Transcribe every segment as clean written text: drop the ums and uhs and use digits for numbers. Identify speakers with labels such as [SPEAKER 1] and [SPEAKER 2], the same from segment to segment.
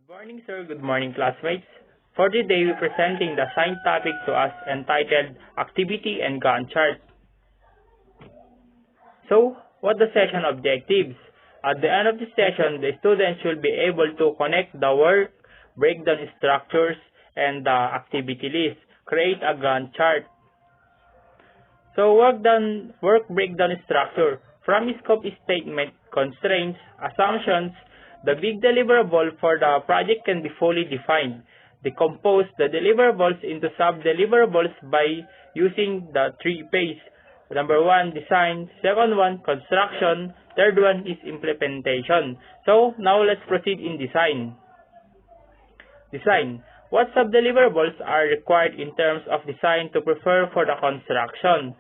[SPEAKER 1] Morning, sir. Good morning, classmates. For today, we're presenting the science topic to us entitled Activity and Gantt Chart. So, what the session objectives? At the end of the session, the students should be able to connect the work, breakdown structures, and the activity list. Create a Gantt chart. So, work breakdown structure. From scope statement, constraints, assumptions, the big deliverable for the project can be fully defined. Decompose the deliverables into sub-deliverables by using the three phases. Number 1, design. Second one, construction. Third one is implementation. So, now let's proceed in design. Design. What sub-deliverables are required in terms of design to prepare for the construction?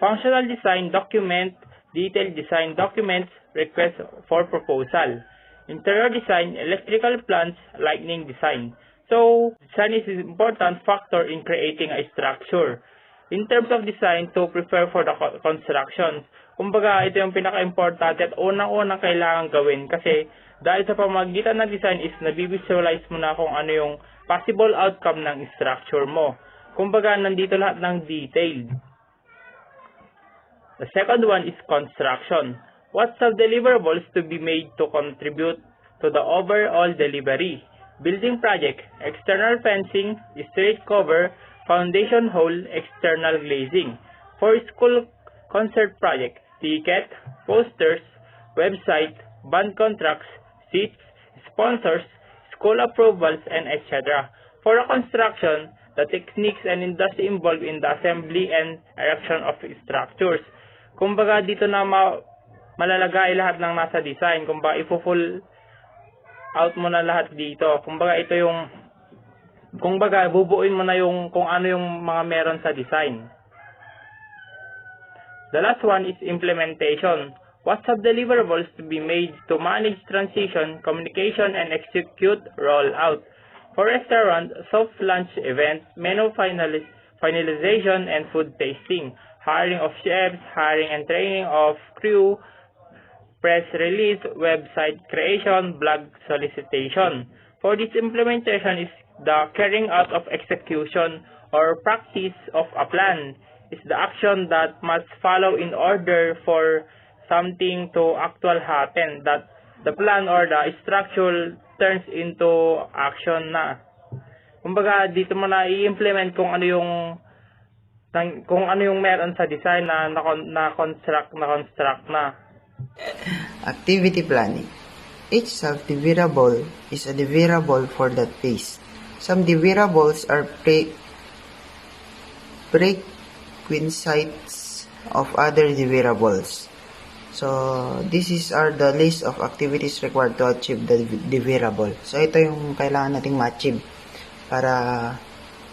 [SPEAKER 1] Functional design document, detailed design documents, request for proposal. Interior design, electrical plans, lighting design. So, design is an important factor in creating a structure. In terms of design to prepare for the construction, kumbaga ito yung pinaka-importante at unang-unang kailangan gawin kasi dahil sa pamamagitan ng design is nabivisualize mo na kung ano yung possible outcome ng structure mo. Kumbaga nandito lahat ng detail. The second one is construction. What sub-deliverables to be made to contribute to the overall delivery? Building project, external fencing, straight cover, foundation hole, external glazing. For school concert project, ticket, posters, website, band contracts, seats, sponsors, school approvals, and etc. For a construction, the techniques and industry involved in the assembly and erection of structures. Kumbaga dito na malalagay lahat ng nasa design. Kumbaga ipo-full out mo na lahat dito. Kumbaga ito yung bubuuin mo na yung kung ano yung mga meron sa design. The last one is implementation. What sub-deliverables to be made to manage transition, communication, and execute rollout. For restaurant, soft lunch event, menu finalization, and food tasting. Hiring of chefs, hiring and training of crew, press release, website creation, blog solicitation. For this implementation is the carrying out of execution or practice of a plan. Is the action that must follow in order for something to actually happen, that the plan or the structure turns into action na. Kumbaga dito mo na i-implement kung ano yung meron sa design na construct na.
[SPEAKER 2] Activity planning. Each sub-deliverable is a deliverable for that phase. Some deliverables are prerequisites of other deliverables. So, these are the list of activities required to achieve the deliverable. So, ito yung kailangan nating ma-achieve para,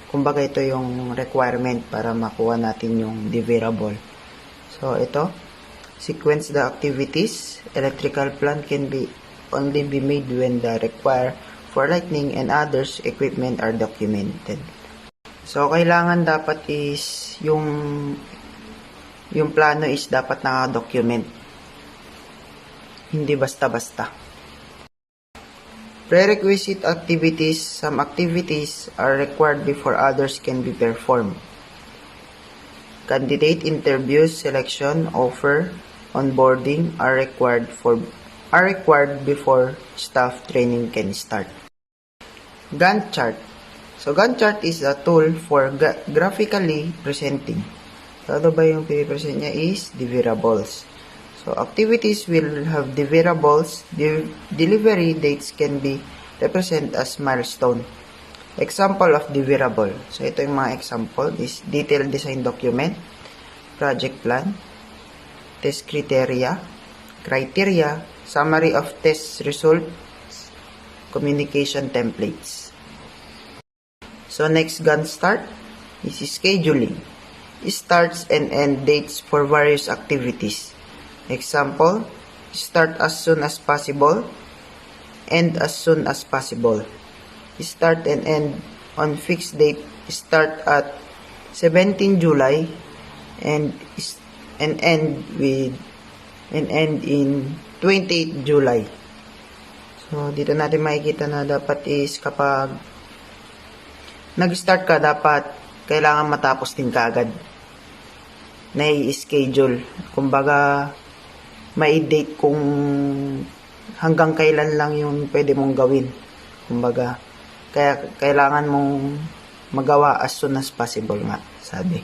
[SPEAKER 2] kumbaga ito yung requirement para makuha natin yung deliverable. So, ito. Sequence the activities. Electrical plan can only be made when the required for lighting and others equipment are documented. So, kailangan dapat is yung plano is dapat naka-document. Hindi basta-basta. Prerequisite activities. Some activities are required before others can be performed. Candidate interviews, selection, offer, onboarding are required before staff training can start. Gantt chart. So, Gantt chart is a tool for graphically presenting. So, ano ba yung pinipresent niya is deliverables. So, activities will have deliverables. Delivery dates can be represented as milestone. Example of deliverable. So, ito yung mga example is detailed design document, project plan, test criteria, summary of test results, communication templates. So, next Gantt start is scheduling. Starts and end dates for various activities. Example, start as soon as possible, end as soon as possible. Start and end on fixed date. Start at 17 July and end in 28 July. So, dito natin makikita na dapat is kapag nag-start ka, dapat kailangan matapos din kaagad. Na-schedule. Kumbaga, may date kung hanggang kailan lang yung pwede mong gawin. Kumbaga, kaya kailangan mong magawa as soon as possible nga, sabi.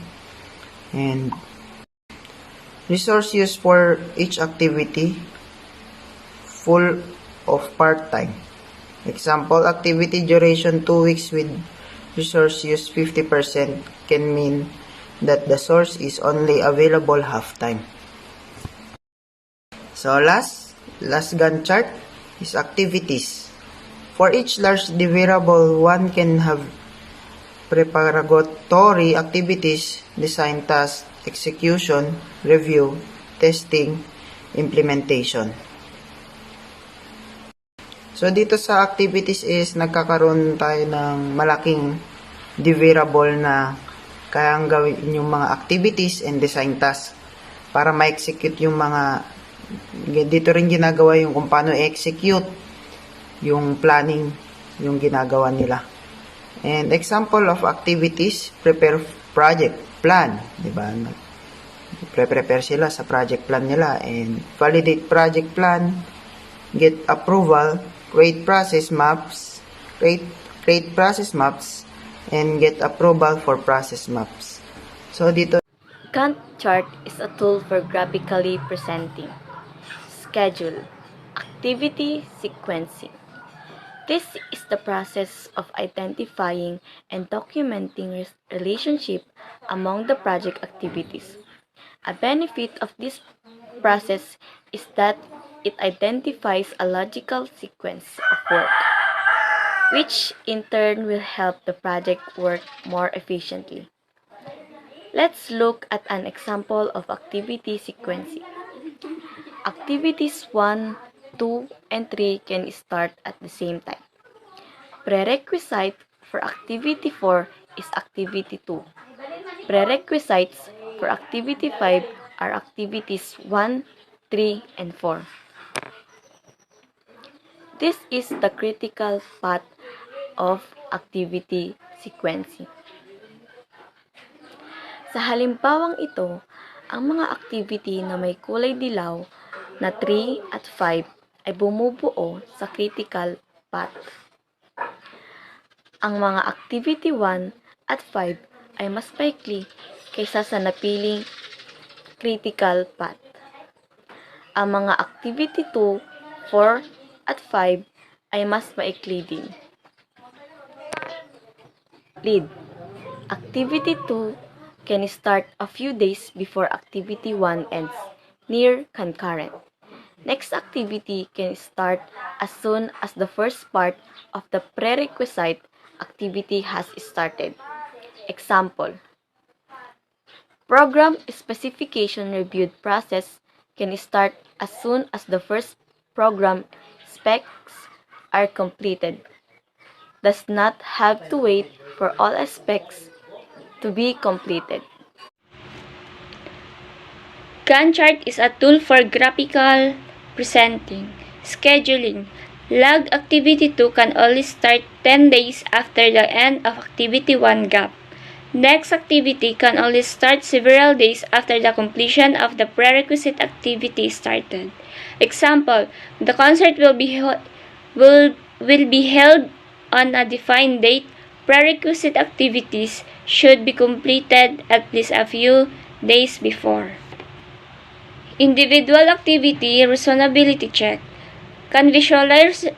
[SPEAKER 2] And resource use for each activity, full of part-time. Example, activity duration 2 weeks with resource use 50% can mean that the source is only available half-time. So last Gantt chart is activities. For each large deliverable, one can have preparatory activities, design task, execution, review, testing, implementation. So dito sa activities is nagkakaroon tayo ng malaking deliverable na kayang gawin yung mga activities and design tasks para ma-execute yung mga, dito rin ginagawa yung kung paano i-execute yung planning yung ginagawa nila. And example of activities, prepare project plan, di ba? Prepare sila sa project plan nila and validate project plan, get approval, create process maps, and get approval for process maps. So dito,
[SPEAKER 3] Gantt chart is a tool for graphically presenting schedule, activity sequencing. This is the process of identifying and documenting relationship among the project activities. A benefit of this process is that it identifies a logical sequence of work, which in turn will help the project work more efficiently. Let's look at an example of activity sequencing. Activities 1, 2, and 3 can start at the same time. Prerequisite for activity 4 is activity 2. Prerequisites for activity 5 are activities 1, 3, and 4. This is the critical part of activity sequencing. Sa halimbawang ito, ang mga activity na may kulay dilaw na 3 at 5 ay bumubuo sa critical path. Ang mga activity 1 at 5 ay mas maikli kaysa sa napiling critical path. Ang mga activity 2, 4, at 5 ay mas maikli din. Lead. Activity 2 can start a few days before activity 1 ends, near concurrent. Next activity can start as soon as the first part of the prerequisite activity has started. Example: program specification reviewed process can start as soon as the first program specs are completed. Does not have to wait for all aspects to be completed.
[SPEAKER 4] Gantt chart is a tool for graphical presenting, scheduling. Logged activity 2 can only start 10 days after the end of activity 1 gap. Next activity can only start several days after the completion of the prerequisite activity started. Example: the concert will be held on a defined date. Prerequisite activities should be completed at least a few days before. Individual activity reasonability check can visualize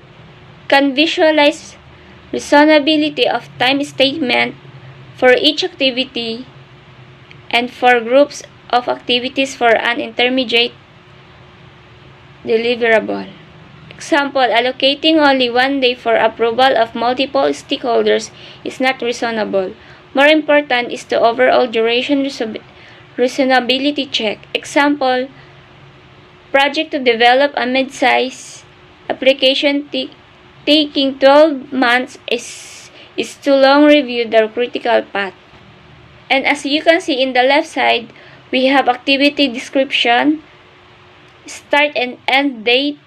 [SPEAKER 4] reasonability of time statement for each activity and for groups of activities for an intermediate deliverable. Example: allocating only 1 day for approval of multiple stakeholders is not reasonable. More important is the overall duration reasonability check. Example: project to develop a mid-size application taking 12 months is too long. Review the critical path. And as you can see in the left side, we have activity description, start and end date,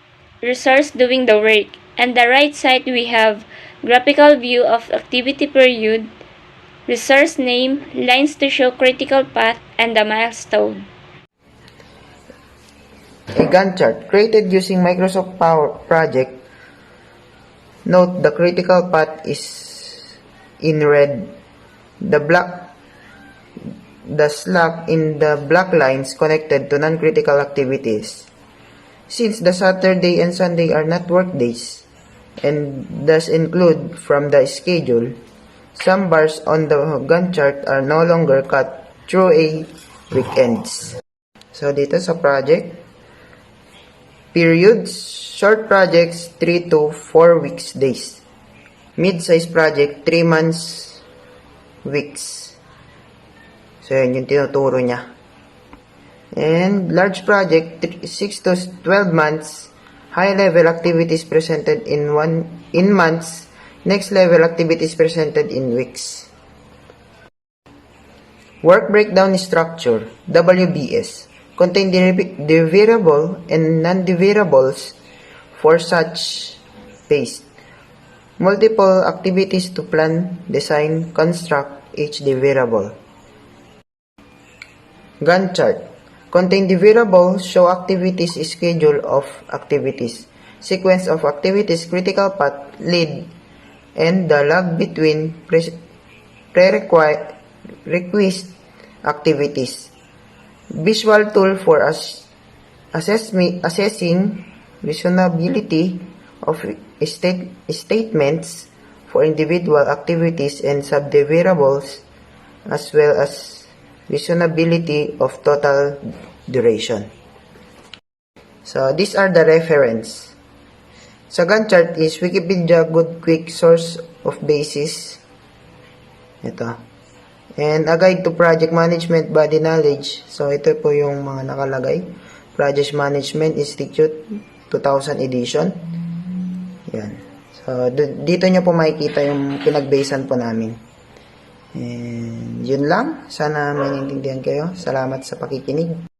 [SPEAKER 4] resource doing the work, And the right side, we have graphical view of activity period, resource name, lines to show critical path, and the milestone.
[SPEAKER 2] A Gantt chart created using Microsoft Power Project. Note the critical path is in red. The slack in the black lines connected to non-critical activities. Since the Saturday and Sunday are not work days, and thus include from the schedule, some bars on the Gantt chart are no longer cut through a weekends. So dito sa project, periods, short projects 3 to 4 weeks days. Mid-size project 3 months weeks. So yan yung tinuturo niya. And large project 6 to 12 months. High level activities presented in months. Next level activities presented in weeks. Work breakdown structure, WBS, contain deliverable and non-deliverables for such phase. Multiple activities to plan, design, construct each deliverable. Gantt chart, contain deliverables, show activities, schedule of activities, sequence of activities, critical path, lead, and the lag between prerequisite activities. Visual tool for assessing reasonability of statements for individual activities and subdeliverables, as well as reasonability of total duration. So these are the reference. Sa Gantt chart is Wikipedia, good quick source of basis. Ito. And a guide to project management body knowledge. So ito po yung mga nakalagay. Project Management Institute 2000 edition. Yan. So dito nyo po makikita yung pinagbasean po namin. And yun lang. Sana may naintindihan kayo. Salamat sa pakikinig.